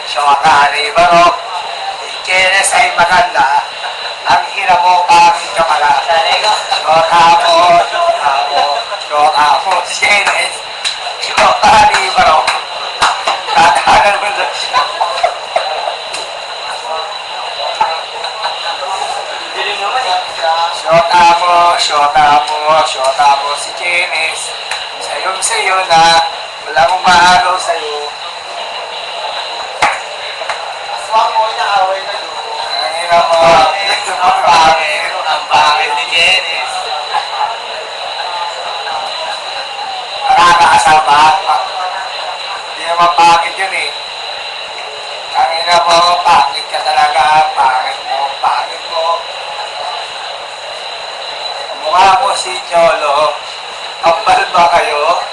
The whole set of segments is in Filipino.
Shotani Barok. Ikenes ay maganda. Ang ina mo pangit ka pala. Shota mo, Ikenes. Shotani Barok. Tatagal mo na siya. Shota mo si Ikenes. Sayo na. Wala mong maagaw sa'yo. Aswang mo na away na doon. Ang ina mo. Ang pangit ni Janice. Nakakasama. Hindi naman pangit yun eh. Ang ina mo, pangit ka talaga. Pangit mo. Mukha mo si Cholo. Kambal ba kayo?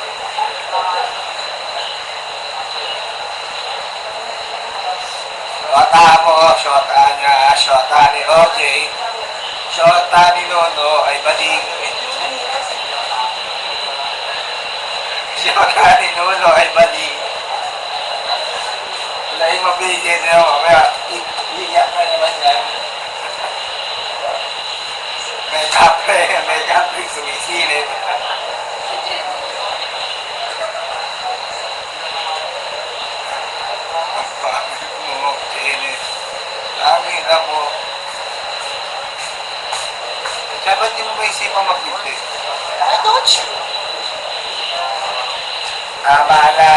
Shota niya, shota ni OJ, shota ni Nono ay baling. Shota ni Nono ay baling. Wala yung mabigyan niya, mamaya, iiyak na naman yan. May kapre sumisilip. Ang ina mo. Kaya ba't di mo ba isipang magbibig? I told you. Tama na.